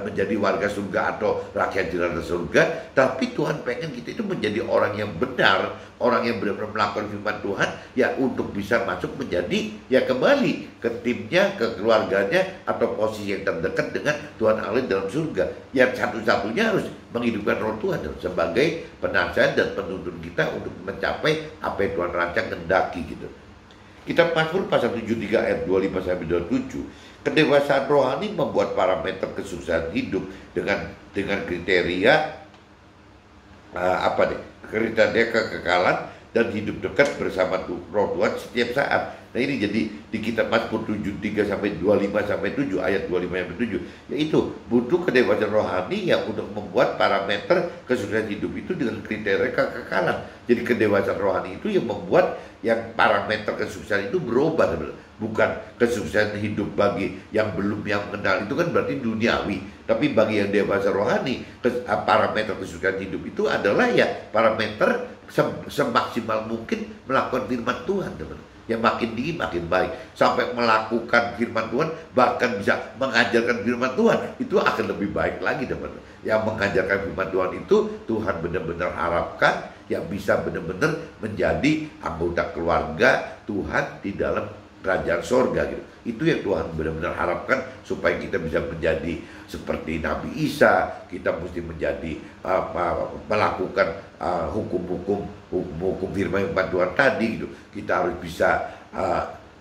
menjadi warga surga atau rakyat jelata surga, tapi Tuhan pengen kita itu menjadi orang yang benar, orang yang benar-benar melakukan firman Tuhan, ya untuk bisa masuk menjadi, ya kembali ke timnya, ke keluarganya, atau posisi yang terdekat dengan Tuhan Allah dalam surga. Yang satu-satunya harus menghidupkan roh Tuhan sebagai penasihat dan penuntun kita untuk mencapai apa yang Tuhan rancang kehendaki gitu. Kitab Mazmur pasal 73 ayat 25 sampai 27. Kedewasaan rohani membuat parameter kesuksesan hidup dengan kriteria kriteria kekekalan dan hidup dekat bersama roh Tuhan setiap saat. Nah ini jadi di kitab Mazmur 73 sampai 25 sampai 7 ayat 25 sampai 7, yaitu butuh kedewasaan rohani yang untuk membuat parameter kesuksesan hidup itu dengan kriteria kekekalan. Jadi kedewasaan rohani itu yang membuat yang parameter kesuksesan itu berubah, bukan kesuksesan hidup bagi yang belum yang mengenal itu kan berarti duniawi, tapi bagi yang dewasa rohani parameter kesuksesan hidup itu adalah ya parameter semaksimal mungkin melakukan firman Tuhan, teman. Yang makin tinggi makin baik, sampai melakukan firman Tuhan, bahkan bisa mengajarkan firman Tuhan, itu akan lebih baik lagi, teman. Yang mengajarkan firman Tuhan itu Tuhan benar-benar harapkan yang bisa benar-benar menjadi anggota keluarga Tuhan di dalam kerajaan sorga gitu. Itu yang Tuhan benar-benar harapkan supaya kita bisa menjadi seperti Nabi Isa. Kita mesti menjadi melakukan hukum firman Tuhan tadi gitu. Kita harus bisa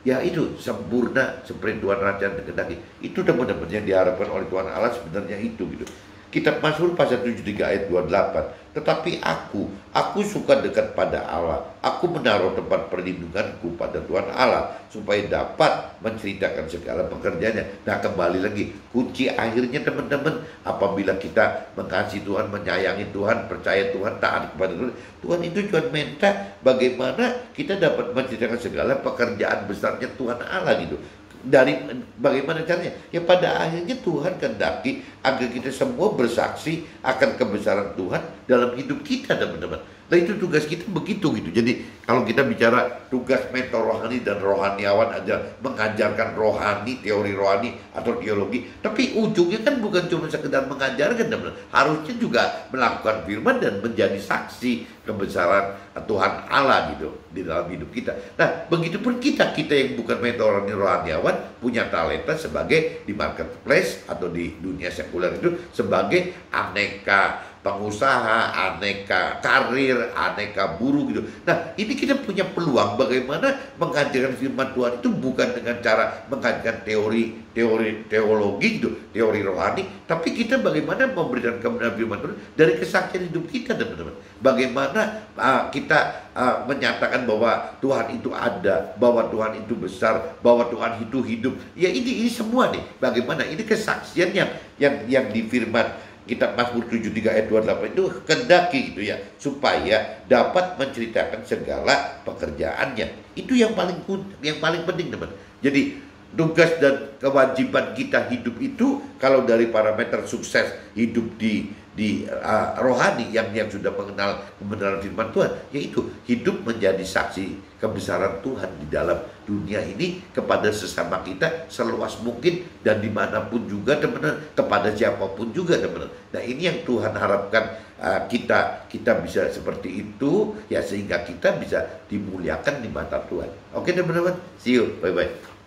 ya itu sempurna seperti Tuhan rancang dan kehendaki. Itu teman-teman yang diharapkan oleh Tuhan Allah sebenarnya itu gitu. Kitab Mazmur pasal 73 ayat 28. Tetapi aku suka dekat pada Allah. Aku menaruh tempat perlindunganku pada Tuhan Allah supaya dapat menceritakan segala pekerjaannya. Nah kembali lagi, kunci akhirnya teman-teman, apabila kita mengasihi Tuhan, menyayangi Tuhan, percaya Tuhan, taat kepada Tuhan, Tuhan itu cuma minta bagaimana kita dapat menceritakan segala pekerjaan besarnya Tuhan Allah gitu. Dari bagaimana caranya? Ya pada akhirnya Tuhan kehendaki agar kita semua bersaksi akan kebesaran Tuhan dalam hidup kita, teman-teman. Nah itu tugas kita begitu gitu. Jadi kalau kita bicara tugas mentor rohani dan rohaniawan aja mengajarkan rohani, teori rohani atau teologi, tapi ujungnya kan bukan cuma sekedar mengajarkan, teman-teman. Harusnya juga melakukan firman dan menjadi saksi kebesaran Tuhan Allah gitu di dalam hidup kita. Nah, begitupun kita yang bukan mentor rohaniawan punya talenta sebagai di marketplace atau di dunia sekuler itu sebagai aneka pengusaha, aneka karir, aneka buruh gitu. Nah, ini kita punya peluang bagaimana mengajarkan firman Tuhan itu bukan dengan cara mengajarkan teologi gitu, teori rohani, tapi kita bagaimana memberikan kebenaran firman Tuhan dari kesaksian hidup kita, teman-teman. Bagaimana kita menyatakan bahwa Tuhan itu ada, bahwa Tuhan itu besar, bahwa Tuhan itu hidup. Ya ini semua nih. Bagaimana ini kesaksian yang di firman Kitab Mazmur 73 ayat 28 itu kehendaki gitu ya, supaya dapat menceritakan segala pekerjaannya. Itu yang paling penting, teman. Jadi tugas dan kewajiban kita hidup itu kalau dari parameter sukses hidup di rohani yang sudah mengenal kebenaran firman Tuhan, yaitu hidup menjadi saksi kebesaran Tuhan di dalam dunia ini kepada sesama kita seluas mungkin dan dimanapun juga, teman-teman, kepada siapapun juga, teman-teman. Nah ini yang Tuhan harapkan kita bisa seperti itu ya, sehingga kita bisa dimuliakan di mata Tuhan. Oke teman-teman, see you, bye-bye.